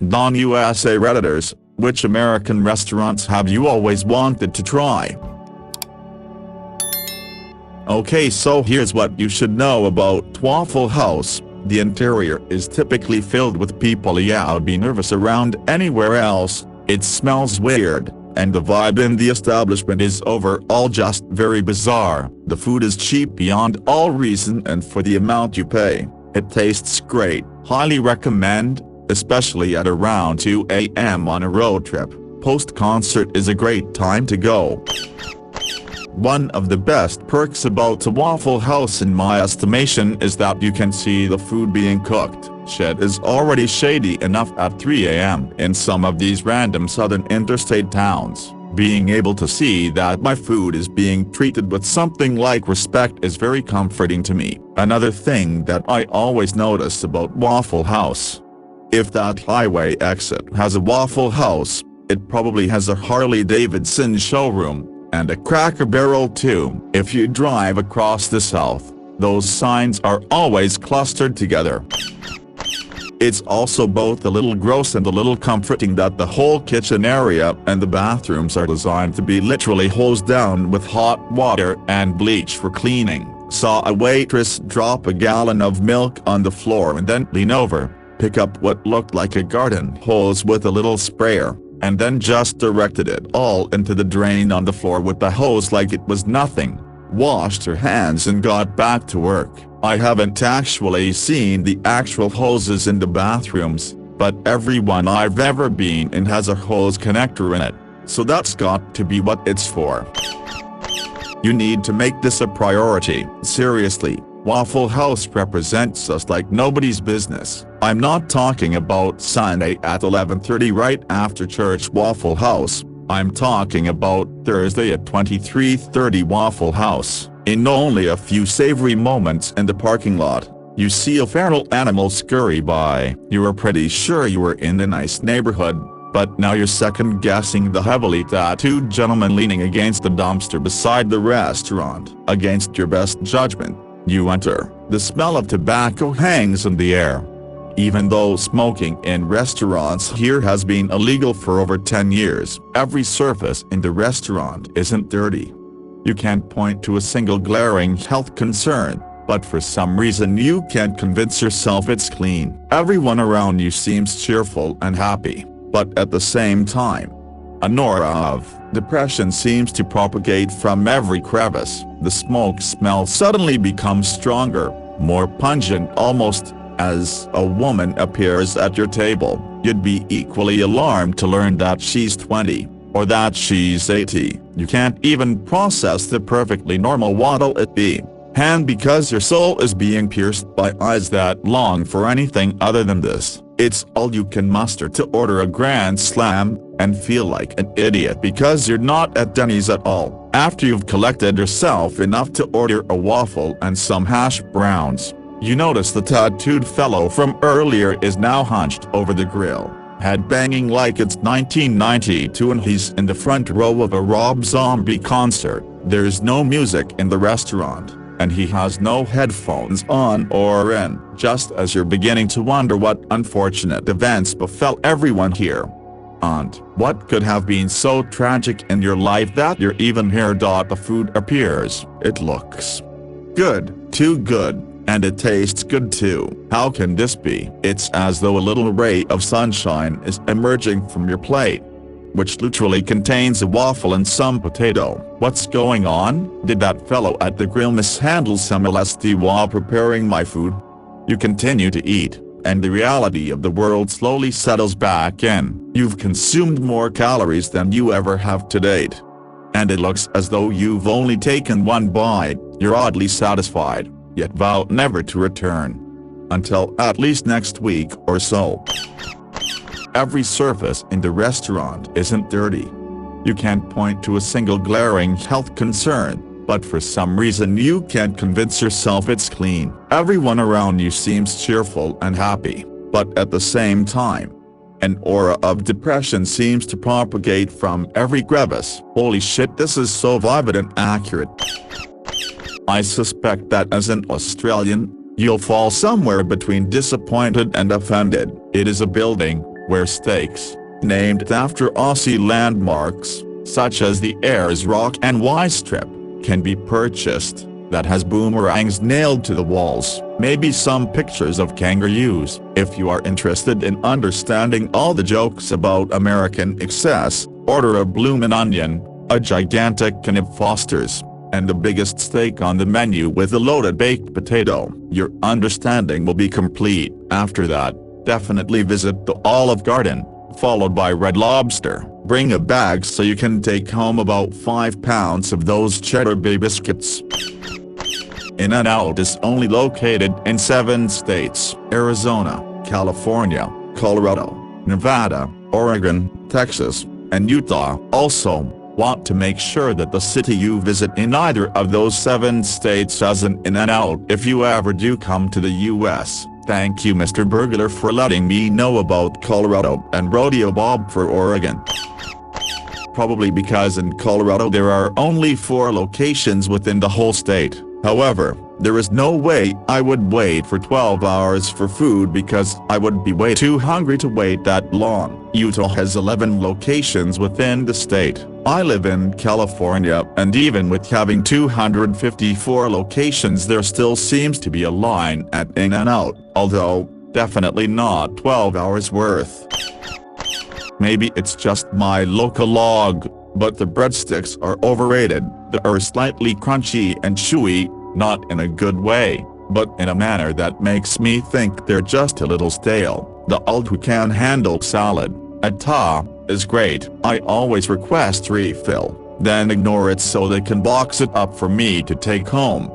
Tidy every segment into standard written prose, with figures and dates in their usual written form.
Non-USA Redditors, which American restaurants have you always wanted to try? Okay, so here's what you should know about Waffle House. The interior is typically filled with people you'd be nervous around anywhere else. It smells weird, and the vibe in the establishment is overall just very bizarre. The food is cheap beyond all reason, and for the amount you pay, it tastes great. Highly recommend, especially at around 2 a.m. on a road trip. Post-concert is a great time to go. One of the best perks about the Waffle House in my estimation is that you can see the food being cooked. Shit is already shady enough at 3 a.m. in some of these random southern interstate towns. Being able to see that my food is being treated with something like respect is very comforting to me. Another thing that I always notice about Waffle House: if that highway exit has a Waffle House, it probably has a Harley-Davidson showroom, and a Cracker Barrel too. If you drive across the south, those signs are always clustered together. It's also both a little gross and a little comforting that the whole kitchen area and the bathrooms are designed to be literally hosed down with hot water and bleach for cleaning. Saw a waitress drop a gallon of milk on the floor and then lean over, pick up what looked like a garden hose with a little sprayer, and then just directed it all into the drain on the floor with the hose like it was nothing, washed her hands and got back to work. I haven't actually seen the actual hoses in the bathrooms, but every one I've ever been in has a hose connector in it, so that's got to be what it's for. You need to make this a priority. Seriously, Waffle House represents us like nobody's business. I'm not talking about Sunday at 11:30 right after church Waffle House. I'm talking about Thursday at 23:30 Waffle House. In only a few savory moments in the parking lot, you see a feral animal scurry by. You were pretty sure you were in a nice neighborhood, but now you're second-guessing the heavily tattooed gentleman leaning against the dumpster beside the restaurant. Against your best judgment, you enter. The smell of tobacco hangs in the air. Even though smoking in restaurants here has been illegal for over 10 years, every surface in the restaurant isn't dirty. You can't point to a single glaring health concern, but for some reason you can't convince yourself it's clean. Everyone around you seems cheerful and happy, but at the same time, an aura of depression seems to propagate from every crevice. The smoke smell suddenly becomes stronger, more pungent, almost as a woman appears at your table. You'd be equally alarmed to learn that she's 20, or that she's 80. You can't even process the perfectly normal what'll it be, and because your soul is being pierced by eyes that long for anything other than this, it's all you can muster to order a Grand Slam, and feel like an idiot because you're not at Denny's at all. After you've collected yourself enough to order a waffle and some hash browns, you notice the tattooed fellow from earlier is now hunched over the grill, head banging like it's 1992 and he's in the front row of a Rob Zombie concert. There's no music in the restaurant, and he has no headphones on or in. Just as you're beginning to wonder what unfortunate events befell everyone here, and what could have been so tragic in your life that you're even here. The food appears. It looks good, too good. And it tastes good too. How can this be? It's as though a little ray of sunshine is emerging from your plate, which literally contains a waffle and some potato. What's going on? Did that fellow at the grill mishandle some LSD while preparing my food? You continue to eat, and the reality of the world slowly settles back in. You've consumed more calories than you ever have to date, and it looks as though you've only taken one bite. You're oddly satisfied, yet vow never to return. Until at least next week or so. Every surface in the restaurant isn't dirty. You can't point to a single glaring health concern, but for some reason you can't convince yourself it's clean. Everyone around you seems cheerful and happy, but at the same time, an aura of depression seems to propagate from every crevice. Holy shit, this is so vivid and accurate. I suspect that as an Australian, you'll fall somewhere between disappointed and offended. It is a building, where steaks, named after Aussie landmarks, such as the Ayers Rock and Y Strip, can be purchased, that has boomerangs nailed to the walls, maybe some pictures of kangaroos. If you are interested in understanding all the jokes about American excess, order a bloomin' onion, a gigantic can of Foster's, and the biggest steak on the menu with a loaded baked potato. Your understanding will be complete. After that, definitely visit the Olive Garden, followed by Red Lobster. Bring a bag so you can take home about 5 pounds of those Cheddar Bay biscuits. In-N-Out is only located in 7 states: Arizona, California, Colorado, Nevada, Oregon, Texas, and Utah. Also, want to make sure that the city you visit in either of those 7 states has an In-N-Out if you ever do come to the US. Thank you Mr. Burglar for letting me know about Colorado and Rodeo Bob for Oregon. Probably because in Colorado there are only 4 locations within the whole state. However, there is no way I would wait for 12 hours for food because I would be way too hungry to wait that long. Utah has 11 locations within the state. I live in California, and even with having 254 locations there still seems to be a line at In-N-Out, although, definitely not 12 hours worth. Maybe it's just my local log, but the breadsticks are overrated. They are slightly crunchy and chewy, not in a good way, but in a manner that makes me think they're just a little stale. The old who can handle salad, atah, is great. I always request refill, then ignore it so they can box it up for me to take home.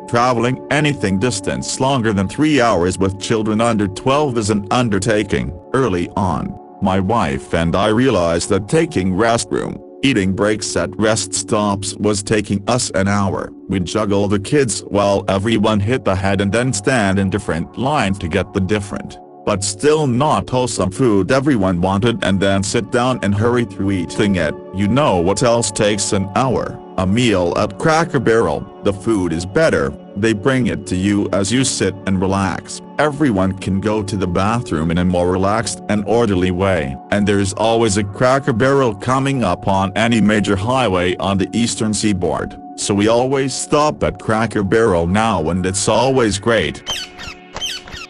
Traveling anything distance longer than 3 hours with children under 12 is an undertaking. Early on, my wife and I realized that taking restroom, eating breaks at rest stops was taking us an hour. We'd juggle the kids while everyone hit the head and then stand in different lines to get the different, but still not wholesome food everyone wanted and then sit down and hurry through eating it. You know what else takes an hour? A meal at Cracker Barrel. The food is better, they bring it to you as you sit and relax. Everyone can go to the bathroom in a more relaxed and orderly way. And there's always a Cracker Barrel coming up on any major highway on the eastern seaboard, so we always stop at Cracker Barrel now and it's always great.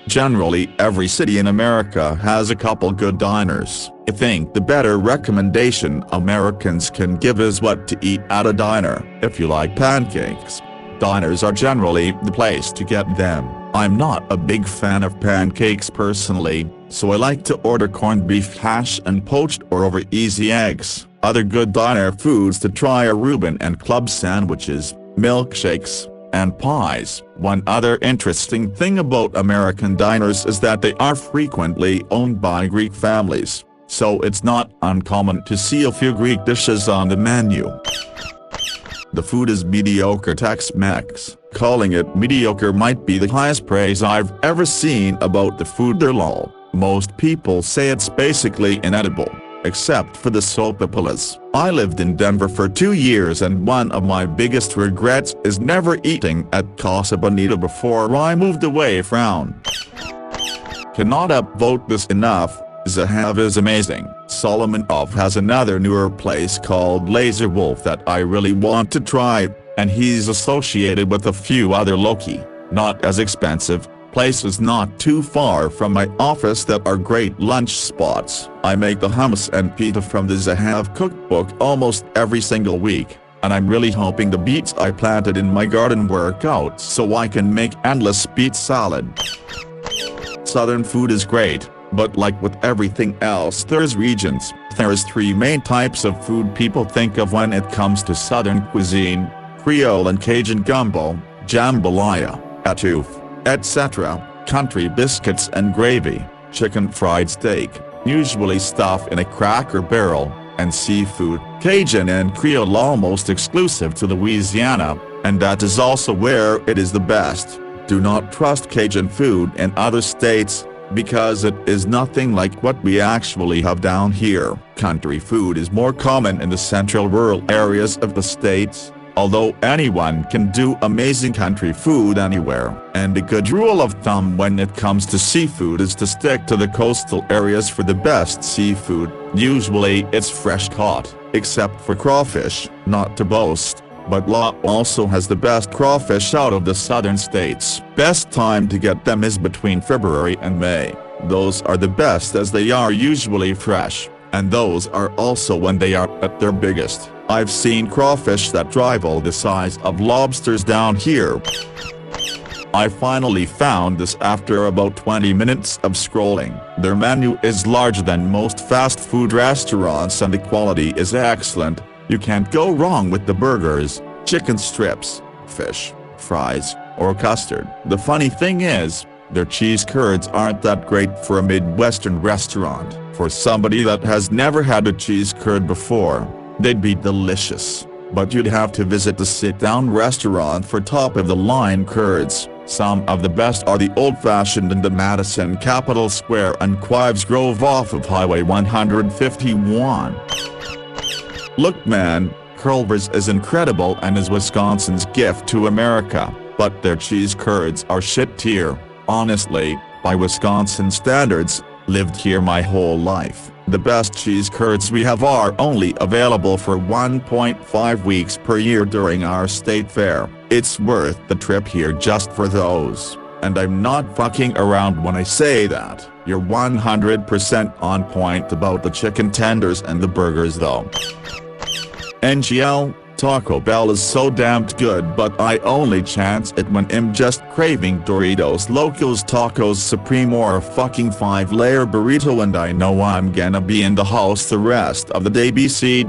Generally every city in America has a couple good diners. I think the better recommendation Americans can give is what to eat at a diner. If you like pancakes, diners are generally the place to get them. I'm not a big fan of pancakes personally, so I like to order corned beef hash and poached or over easy eggs. Other good diner foods to try are Reuben and club sandwiches, milkshakes, and pies. One other interesting thing about American diners is that they are frequently owned by Greek families, so it's not uncommon to see a few Greek dishes on the menu. The food is mediocre Tex-Mex. Calling it mediocre might be the highest praise I've ever seen about the food there. Lol. Most people say it's basically inedible, except for the sopapillas. I lived in Denver for 2 years and one of my biggest regrets is never eating at Casa Bonita before I moved away. Cannot upvote this enough. Zahav is amazing. Solomonov has another newer place called Laser Wolf that I really want to try, and he's associated with a few other low-key, not as expensive, places not too far from my office that are great lunch spots. I make the hummus and pita from the Zahav cookbook almost every single week, and I'm really hoping the beets I planted in my garden work out so I can make endless beet salad. Southern food is great, but like with everything else there's regions. There's 3 main types of food people think of when it comes to Southern cuisine: Creole and Cajun gumbo, jambalaya, etouffee, etc., country biscuits and gravy, chicken fried steak, usually stuffed in a Cracker Barrel, and seafood. Cajun and Creole almost exclusive to Louisiana, and that is also where it is the best. Do not trust Cajun food in other states, because it is nothing like what we actually have down here. Country food is more common in the central rural areas of the states, Although anyone can do amazing country food anywhere, and a good rule of thumb when it comes to seafood is to stick to the coastal areas for the best seafood. Usually it's fresh caught, except for crawfish, not to boast, but La also has the best crawfish out of the southern states. Best time to get them is between February and May. Those are the best as they are usually fresh, and those are also when they are at their biggest. I've seen crawfish that rival the size of lobsters down here. I finally found this after about 20 minutes of scrolling. Their menu is larger than most fast food restaurants and the quality is excellent. You can't go wrong with the burgers, chicken strips, fish, fries, or custard. The funny thing is, their cheese curds aren't that great for a Midwestern restaurant. For somebody that has never had a cheese curd before, they'd be delicious. But you'd have to visit the sit-down restaurant for top-of-the-line curds. Some of the best are the old-fashioned in the Madison Capitol Square and Quives Grove off of Highway 151. Look man, Culver's is incredible and is Wisconsin's gift to America, but their cheese curds are shit tier. Honestly, by Wisconsin standards, lived here my whole life. The best cheese curds we have are only available for 1.5 weeks per year during our state fair. It's worth the trip here just for those. And I'm not fucking around when I say that. You're 100% on point about the chicken tenders and the burgers though. NGL, Taco Bell is so damned good, but I only chance it when I'm just craving Doritos Locos Tacos Supreme or a fucking 5-layer burrito and I know I'm gonna be in the house the rest of the day BC.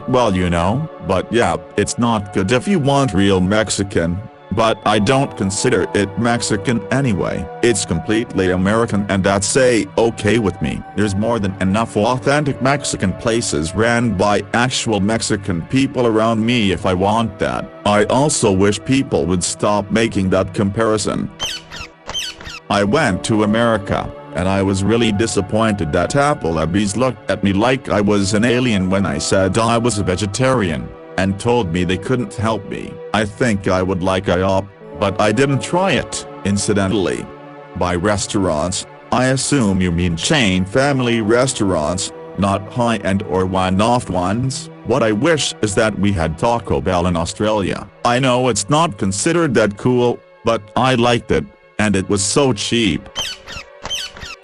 Well you know, but yeah, it's not good if you want real Mexican. But I don't consider it Mexican anyway. It's completely American and that's okay with me. There's more than enough authentic Mexican places ran by actual Mexican people around me if I want that. I also wish people would stop making that comparison. I went to America, and I was really disappointed that Applebee's looked at me like I was an alien when I said I was a vegetarian, and told me they couldn't help me. I think I would like IHOP, but I didn't try it. Incidentally, by restaurants, I assume you mean chain family restaurants, not high-end or one-off ones. What I wish is that we had Taco Bell in Australia. I know it's not considered that cool, but I liked it, and it was so cheap.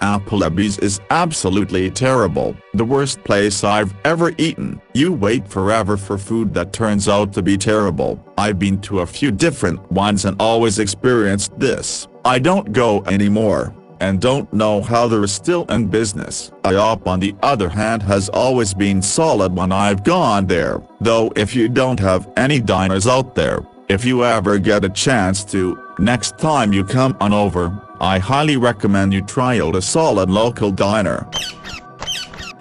Applebee's is absolutely terrible, the worst place I've ever eaten. You wait forever for food that turns out to be terrible. I've been to a few different ones and always experienced this. I don't go anymore, and don't know how they're still in business. IHOP on the other hand has always been solid when I've gone there, though if you don't have any diners out there, if you ever get a chance to, next time you come on over, I highly recommend you try out a solid local diner.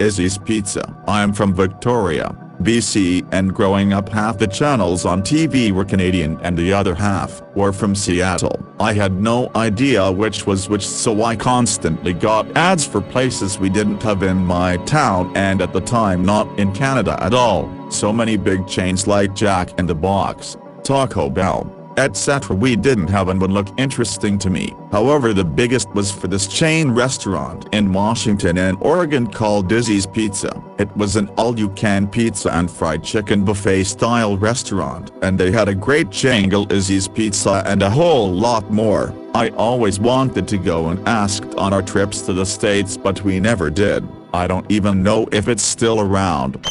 Izzy's Pizza. I'm from Victoria, BC, and growing up half the channels on TV were Canadian and the other half were from Seattle. I had no idea which was which, so I constantly got ads for places we didn't have in my town and at the time not in Canada at all. So many big chains like Jack in the Box, Taco Bell, etc. we didn't have and would look interesting to me. However, the biggest was for this chain restaurant in Washington and Oregon called Izzy's Pizza. It was an all-you-can pizza and fried chicken buffet-style restaurant, and they had a great jangle Izzy's Pizza and a whole lot more. I always wanted to go and asked on our trips to the States, but we never did. I don't even know if it's still around.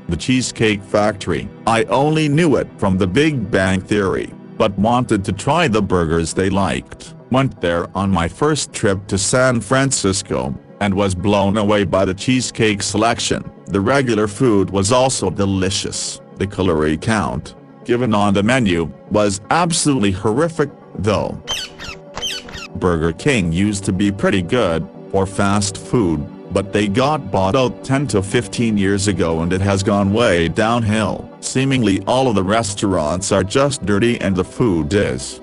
The Cheesecake Factory. I only knew it from The Big Bang Theory, but wanted to try the burgers they liked. Went there on my first trip to San Francisco, and was blown away by the cheesecake selection. The regular food was also delicious. The calorie count, given on the menu, was absolutely horrific, though. Burger King used to be pretty good for fast food, but they got bought out 10 to 15 years ago and it has gone way downhill. Seemingly all of the restaurants are just dirty and the food is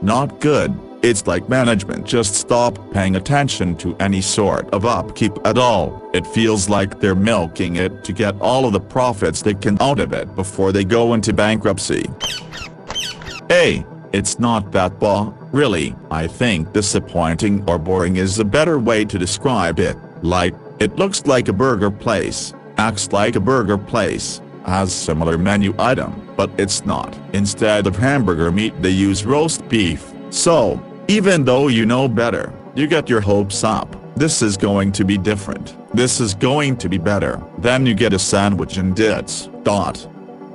not good. It's like management just stopped paying attention to any sort of upkeep at all. It feels like they're milking it to get all of the profits they can out of it before they go into bankruptcy. Hey, it's not that bad, really. I think disappointing or boring is a better way to describe it. Like, it looks like a burger place, acts like a burger place, has similar menu item, but it's not. Instead of hamburger meat they use roast beef. So, even though you know better, you get your hopes up. This is going to be different. This is going to be better. Then you get a sandwich and it's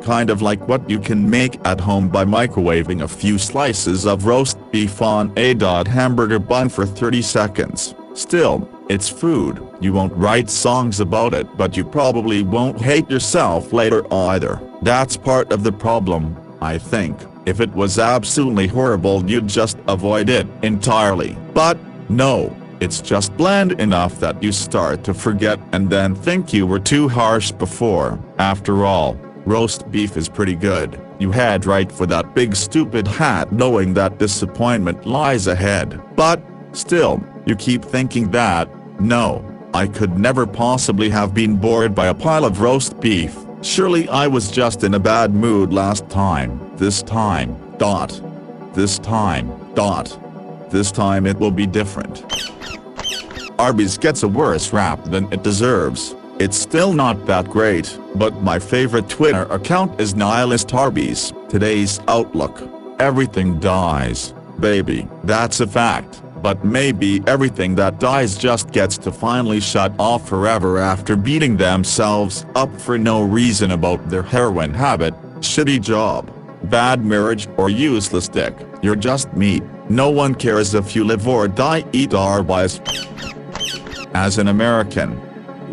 kind of like what you can make at home by microwaving a few slices of roast beef on a hamburger bun for 30 seconds. Still, it's food. You won't write songs about it, but you probably won't hate yourself later either. That's part of the problem, I think. If it was absolutely horrible, you'd just avoid it entirely. But no, it's just bland enough that you start to forget and then think you were too harsh before. After all, roast beef is pretty good. You head right for that big stupid hat knowing that disappointment lies ahead. But still, you keep thinking that, no, I could never possibly have been bored by a pile of roast beef. Surely I was just in a bad mood last time. This time, This time it will be different. Arby's gets a worse rap than it deserves. It's still not that great, but my favorite Twitter account is Nihilist Arby's. Today's outlook: everything dies, baby. That's a fact. But maybe everything that dies just gets to finally shut off forever after beating themselves up for no reason about their heroin habit, shitty job, bad marriage or useless dick. You're just meat. No one cares if you live or die. Eat Arby's. As an American,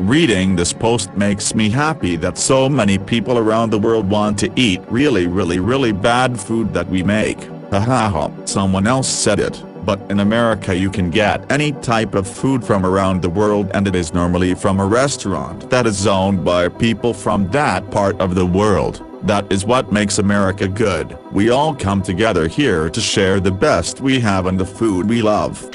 reading this post makes me happy that so many people around the world want to eat really bad food that we make. Hahaha, someone else said it. But in America you can get any type of food from around the world, and it is normally from a restaurant that is owned by people from that part of the world. That is what makes America good. We all come together here to share the best we have and the food we love.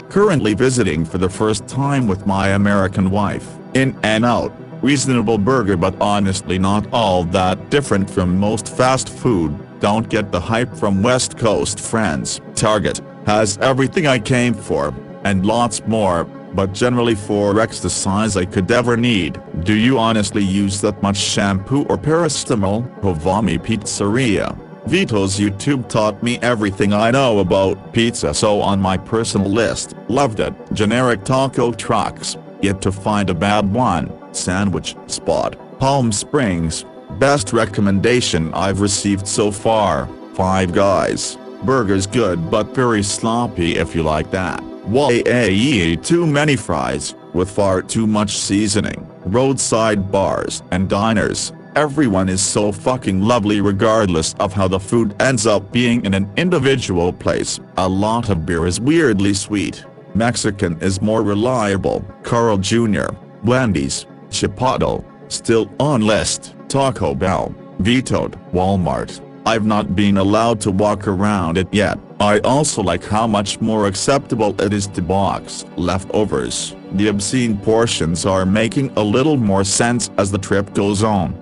Currently visiting for the first time with my American wife. In-N-Out, reasonable burger but honestly not all that different from most fast food. Don't get the hype from West Coast friends. Target has everything I came for, and lots more, but generally 4x the size I could ever need. Do you honestly use that much shampoo or paracetamol? Hovami Pizzeria. Vito's YouTube taught me everything I know about pizza, so on my personal list. Loved it. Generic taco trucks, yet to find a bad one. Sandwich Spot, Palm Springs. Best recommendation I've received so far. Five Guys. Burgers good but very sloppy if you like that. Way too many fries, with far too much seasoning. Roadside bars and diners. Everyone is so fucking lovely regardless of how the food ends up being in an individual place. A lot of beer is weirdly sweet. Mexican is more reliable. Carl Jr., Wendy's, Chipotle, still on list. Taco Bell, vetoed. Walmart, I've not been allowed to walk around it yet. I also like how much more acceptable it is to box leftovers. The obscene portions are making a little more sense as the trip goes on.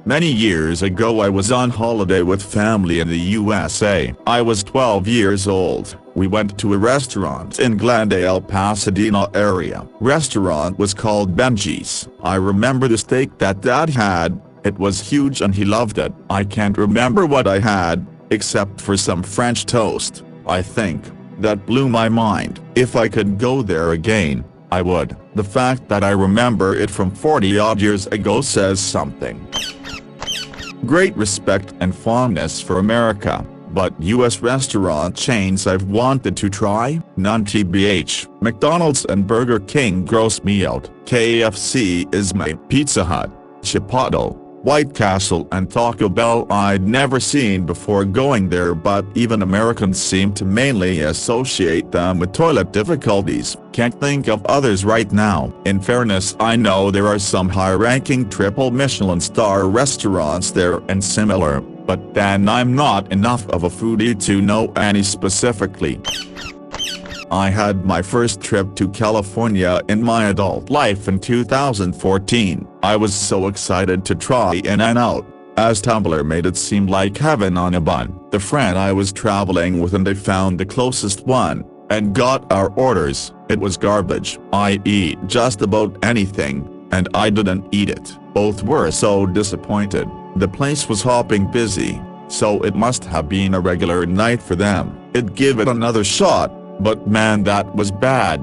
Many years ago I was on holiday with family in the USA. I was 12 years old. We went to a restaurant in Glendale, Pasadena area. Restaurant was called Benji's. I remember the steak that Dad had. It was huge and he loved it. I can't remember what I had, except for some French toast, I think. That blew my mind. If I could go there again, I would. The fact that I remember it from 40-odd years ago says something. Great respect and fondness for America, but US restaurant chains I've wanted to try? None. TBH. McDonald's and Burger King gross me out. KFC is my. Pizza Hut, Chipotle, White Castle and Taco Bell I'd never seen before going there, but even Americans seem to mainly associate them with toilet difficulties. Can't think of others right now. In fairness, I know there are some high-ranking triple Michelin star restaurants there and similar, but then I'm not enough of a foodie to know any specifically. I had my first trip to California in my adult life in 2014. I was so excited to try In-N-Out, as Tumblr made it seem like heaven on a bun. The friend I was traveling with and I found the closest one, and got our orders. It was garbage. I eat just about anything, and I didn't eat it. Both were so disappointed. The place was hopping busy, so it must have been a regular night for them. I'd give it another shot, but man, that was bad.